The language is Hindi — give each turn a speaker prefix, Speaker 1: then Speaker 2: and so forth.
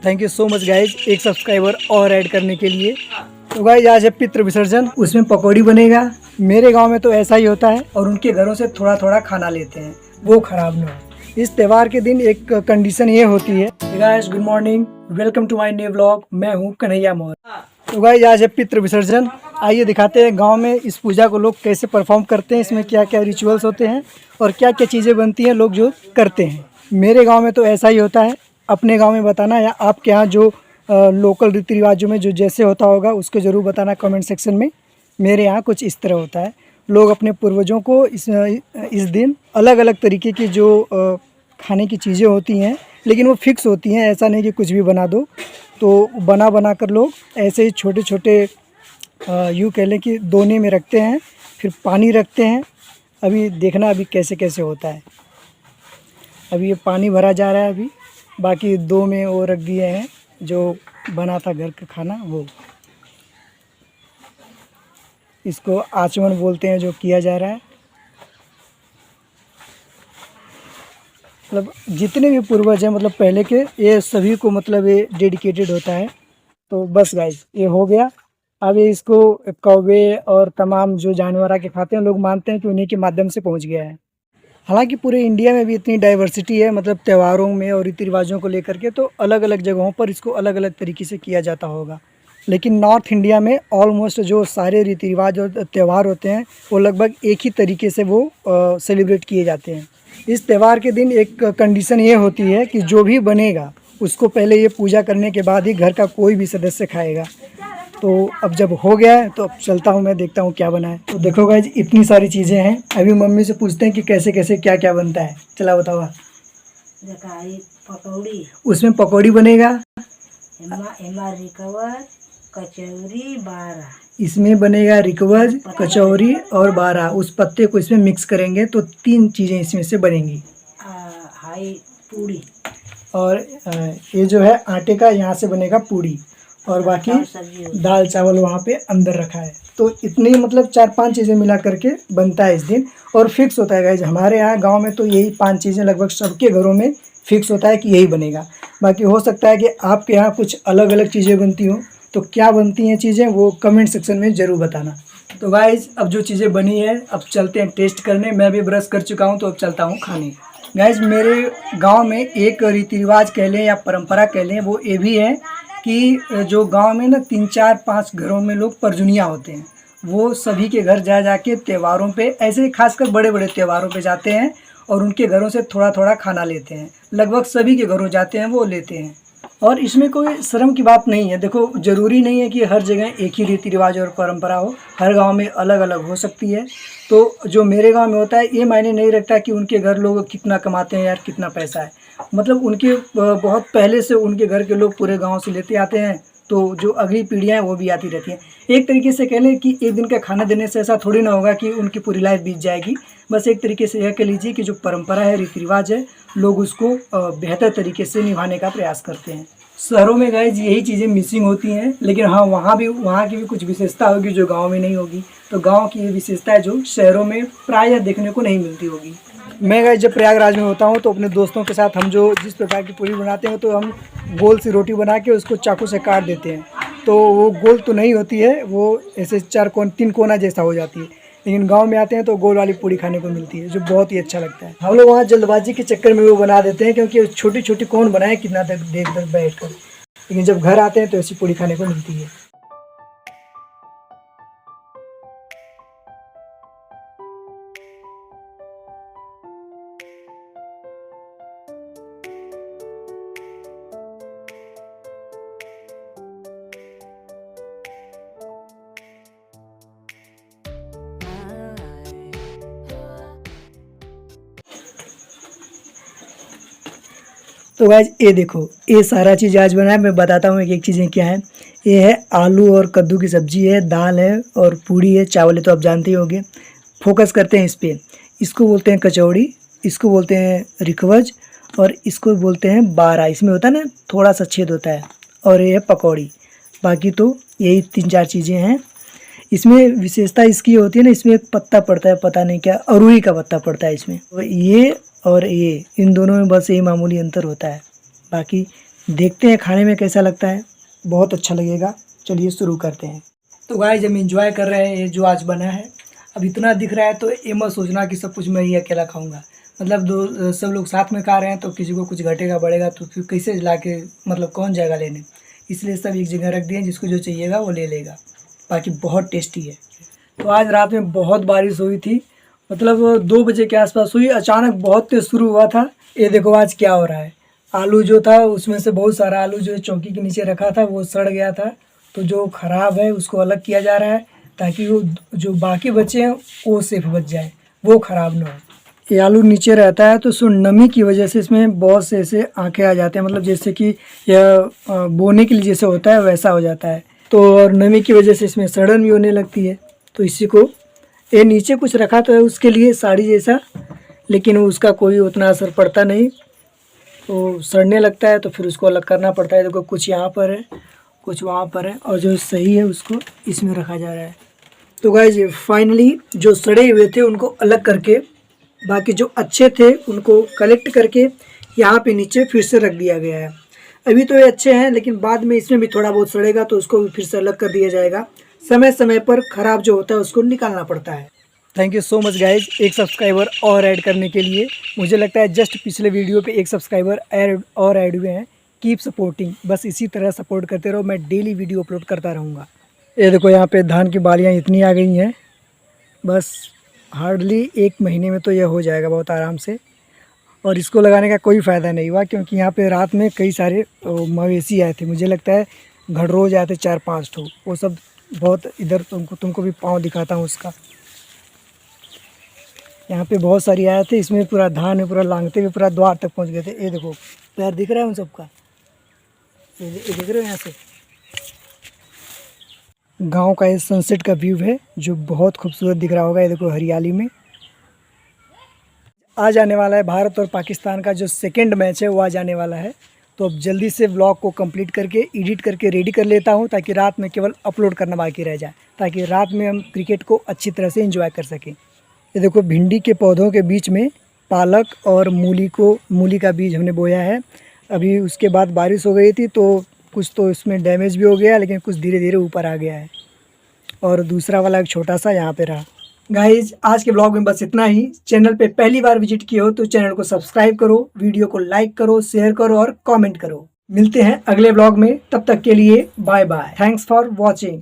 Speaker 1: Thank you so much guys एक सब्सक्राइबर और ऐड करने के लिए। तो गाइज आज है पितृ विसर्जन, उसमें पकौड़ी बनेगा। मेरे गांव में तो ऐसा ही होता है और उनके घरों से थोड़ा थोड़ा खाना लेते हैं, वो खराब ना हो। इस त्यौहार के दिन एक कंडीशन ये होती है। Guys good morning, welcome to my new vlog. मैं हूँ कन्हैया मोहन। तो गाइज आज है पितृ विसर्जन। आइए दिखाते हैं गांव में इस पूजा को लोग कैसे परफॉर्म करते हैं, इसमें क्या क्या रिचुअल्स होते हैं और क्या क्या चीज़ें बनती हैं लोग जो करते हैं। मेरे गांव में तो ऐसा ही होता है। अपने गांव में बताना या आपके यहाँ जो लोकल रीति रिवाजों में जो जैसे होता होगा उसको ज़रूर बताना कमेंट सेक्शन में। मेरे यहाँ कुछ इस तरह होता है। लोग अपने पूर्वजों को इस दिन अलग अलग तरीके की जो खाने की चीज़ें होती हैं, लेकिन वो फिक्स होती हैं, ऐसा नहीं कि कुछ भी बना दो। तो बना कर लोग ऐसे ही छोटे छोटे यूँ कह लें कि दोने में रखते हैं, फिर पानी रखते हैं। अभी देखना अभी कैसे कैसे होता है। अभी ये पानी भरा जा रहा है, अभी बाकी दो में वो रख दिए हैं जो बना था घर का खाना। वो इसको आचमन बोलते हैं जो किया जा रहा है। मतलब जितने भी पूर्वज हैं, मतलब पहले के, ये सभी को मतलब ये डेडिकेटेड होता है। तो बस गाइस ये हो गया। अब ये इसको कौवे और तमाम जो जानवर आके खाते हैं, लोग मानते हैं कि उन्हीं के माध्यम से पहुंच गया है। हालांकि पूरे इंडिया में भी इतनी डाइवर्सिटी है, मतलब त्योहारों में और रीति रिवाजों को लेकर के, तो अलग अलग जगहों पर इसको अलग अलग तरीके से किया जाता होगा। लेकिन नॉर्थ इंडिया में ऑलमोस्ट जो सारे रीति रिवाज और त्यौहार होते हैं वो लगभग एक ही तरीके से वो सेलिब्रेट किए जाते हैं। इस त्यौहार के दिन एक कंडीशन ये होती है कि जो भी बनेगा उसको पहले ये पूजा करने के बाद ही घर का कोई भी सदस्य खाएगा। तो अब जब हो गया है तो अब चलता हूँ, मैं देखता हूँ क्या बना है। तो देखो गाइज इतनी सारी चीज़ें हैं। अभी मम्मी से पूछते हैं कि कैसे कैसे क्या क्या बनता है। चला बताओ।
Speaker 2: पकौड़ी,
Speaker 1: उसमें पकौड़ी बनेगा,
Speaker 2: रिकवर, कचौरी, बारा।
Speaker 1: इसमें बनेगा रिकवज, कचौरी और बारा। उस पत्ते को इसमें मिक्स करेंगे तो 3 चीज़ें इसमें से बनेंगी।
Speaker 2: हाई पूड़ी
Speaker 1: और ये जो है आटे का, यहाँ से बनेगा पूड़ी और बाकी दाल चावल वहाँ पे अंदर रखा है। तो इतनी मतलब 4-5 चीज़ें मिला करके बनता है इस दिन। और फिक्स होता है गाइज, हमारे यहाँ गांव में तो यही 5 चीज़ें लगभग सबके घरों में फिक्स होता है कि यही बनेगा। बाकी हो सकता है कि आपके यहाँ कुछ अलग अलग चीज़ें बनती हों। तो क्या बनती हैं चीज़ें वो कमेंट सेक्शन में ज़रूर बताना। तो गाइज अब जो चीज़ें बनी है अब चलते हैं टेस्ट करने। मैं भी ब्रश कर चुका हूँ तो अब चलता हूँ खाने। गाइज मेरे गांव में एक रीति रिवाज कह लें या परंपरा कह लें, वो ये भी है कि जो गांव में ना 3-4-5 घरों में लोग परजुनिया होते हैं, वो सभी के घर जा जाके त्योहारों पे, ऐसे खासकर बड़े बड़े त्योहारों पे जाते हैं और उनके घरों से थोड़ा थोड़ा खाना लेते हैं। लगभग सभी के घरों जाते हैं, वो लेते हैं। और इसमें कोई शर्म की बात नहीं है। देखो ज़रूरी नहीं है कि हर जगह एक ही रीति रिवाज और परंपरा हो, हर गांव में अलग अलग हो सकती है। तो जो मेरे गांव में होता है ये मायने नहीं रखता कि उनके घर लोग कितना कमाते हैं यार, कितना पैसा है। मतलब उनके बहुत पहले से उनके घर के लोग पूरे गांव से लेते आते हैं, तो जो अगली पीढ़ियाँ हैं वो भी आती रहती हैं। एक तरीके से कह लें कि एक दिन का खाना देने से ऐसा थोड़ी ना होगा कि उनकी पूरी लाइफ बीत जाएगी। बस एक तरीके से यह कह लीजिए कि जो परंपरा है, रीति रिवाज है, लोग उसको बेहतर तरीके से निभाने का प्रयास करते हैं। शहरों में गाइज यही चीज़ें मिसिंग होती हैं, लेकिन हाँ वहाँ की भी कुछ विशेषता होगी जो गाँव में नहीं होगी। तो गाँव की ये विशेषता है जो शहरों में प्रायः देखने को नहीं मिलती होगी। मैं गाइज जब प्रयागराज में होता हूँ तो अपने दोस्तों के साथ हम जो जिस प्रकार की पूरी बनाते हैं, तो हम गोल सी रोटी बना के उसको चाकू से काट देते हैं। तो वो गोल तो नहीं होती है, वो ऐसे 3 कोना जैसा हो जाती है। लेकिन गांव में आते हैं तो गोल वाली पूड़ी खाने को मिलती है, जो बहुत ही अच्छा लगता है। हम लोग वहाँ जल्दबाजी के चक्कर में वो बना देते हैं, क्योंकि छोटी छोटी कौन बनाए कितना तक देर तक बैठ कर। लेकिन जब घर आते हैं तो ऐसी पूड़ी खाने को मिलती है। तो गाइज ये देखो, ये सारा चीज़ आज बनाया। मैं बताता हूँ एक एक चीज़ें क्या है। ये है आलू और कद्दू की सब्ज़ी है, दाल है और पूड़ी है, चावल है, तो आप जानते ही होंगे। फोकस करते हैं इस पर। इसको बोलते हैं कचौड़ी, इसको बोलते हैं रिकवज और इसको बोलते हैं बारा। इसमें होता है ना थोड़ा सा छेद होता है। और ये है पकौड़ी। बाकी तो यही 3-4 चीज़ें हैं। इसमें विशेषता इसकी होती है ना, इसमें एक पत्ता पड़ता है, पता नहीं क्या, अरुई का पत्ता पड़ता है इसमें। तो ये और ये इन दोनों में बस यही मामूली अंतर होता है। बाकी देखते हैं खाने में कैसा लगता है, बहुत अच्छा लगेगा। चलिए शुरू करते हैं। तो गाइस हम एंजॉय कर रहे हैं ये जो आज बना है। अब इतना दिख रहा है तो ये मत सोचना कि सब कुछ मैं ही अकेला खाऊंगा। मतलब सब लोग साथ में खा रहे हैं तो किसी को कुछ घटेगा बढ़ेगा तो फिर कैसे ला के मतलब कौन जाएगा लेने। इसलिए सब एक जगह रख दिए, जिसको जो चाहिएगा वो ले लेगा। बाकी बहुत टेस्टी है। तो आज रात में बहुत बारिश हुई थी, मतलब 2 बजे के आसपास हुई। अचानक बहुत तेज शुरू हुआ था। ये देखो आज क्या हो रहा है। आलू जो था उसमें से बहुत सारा आलू जो चौकी के नीचे रखा था वो सड़ गया था। तो जो ख़राब है उसको अलग किया जा रहा है ताकि वो जो बाकी बचे हैं वो सेफ बच जाए, वो ख़राब ना हो। ये आलू नीचे रहता है तो सो नमी की वजह से इसमें बहुत से ऐसे आँखें आ जाते हैं, मतलब जैसे कि यह बोने के लिए जैसे होता है वैसा हो जाता है। तो और नमी की वजह से इसमें सड़न भी होने लगती है। तो इसी को ये नीचे कुछ रखा तो है उसके लिए साड़ी जैसा, लेकिन उसका कोई उतना असर पड़ता नहीं। तो सड़ने लगता है तो फिर उसको अलग करना पड़ता है। देखो कुछ यहाँ पर है, कुछ वहाँ पर है, और जो सही है उसको इसमें रखा जा रहा है। तो गाइस फाइनली जो सड़े हुए थे उनको अलग करके, बाकी जो अच्छे थे उनको कलेक्ट करके यहाँ पे नीचे फिर से रख दिया गया है। अभी तो ये अच्छे हैं, लेकिन बाद में इसमें भी थोड़ा बहुत सड़ेगा तो उसको भी फिर से अलग कर दिया जाएगा। समय समय पर ख़राब जो होता है उसको निकालना पड़ता है। Thank you so much guys, एक सब्सक्राइबर और ऐड करने के लिए। मुझे लगता है जस्ट पिछले वीडियो पे एक सब्सक्राइबर और ऐड हुए हैं। कीप सपोर्टिंग, बस इसी तरह सपोर्ट करते रहो, मैं डेली वीडियो अपलोड करता रहूँगा। ये देखो यहाँ पे धान की बालियाँ इतनी आ गई हैं, बस हार्डली 1 महीने में तो यह हो जाएगा बहुत आराम से। और इसको लगाने का कोई फ़ायदा नहीं हुआ क्योंकि यहाँ पे रात में कई सारे मवेशी आए थे। मुझे लगता है घड़रोज आए थे 4-5 ठो। वो सब बहुत इधर तुमको भी पाँव दिखाता हूँ उसका। यहाँ पे बहुत सारी आए थे, इसमें पूरा धान में पूरा लांगते हुए पूरा द्वार तक पहुँच गए थे। ये देखो पैर दिख रहा है उन सबका, ये देख रहे हो यहाँ से। गांव का ये सनसेट का व्यू है जो बहुत खूबसूरत दिख रहा होगा। ये देखो हरियाली में। आज आने वाला है भारत और पाकिस्तान का जो सेकंड मैच है वो आज आने वाला है। तो अब जल्दी से व्लॉग को कंप्लीट करके एडिट करके रेडी कर लेता हूँ ताकि रात में केवल अपलोड करना बाकी रह जाए, ताकि रात में हम क्रिकेट को अच्छी तरह से एंजॉय कर सकें। ये देखो भिंडी के पौधों के बीच में पालक और मूली का बीज हमने बोया है। अभी उसके बाद बारिश हो गई थी तो कुछ तो इसमें डैमेज भी हो गया, लेकिन कुछ धीरे धीरे ऊपर आ गया है। और दूसरा वाला एक छोटा सा यहाँ पे रहा। गाइज आज के ब्लॉग में बस इतना ही। चैनल पे पहली बार विजिट किए हो तो चैनल को सब्सक्राइब करो, वीडियो को लाइक करो, शेयर करो और कमेंट करो। मिलते हैं अगले ब्लॉग में, तब तक के लिए bye bye. Thanks for watching.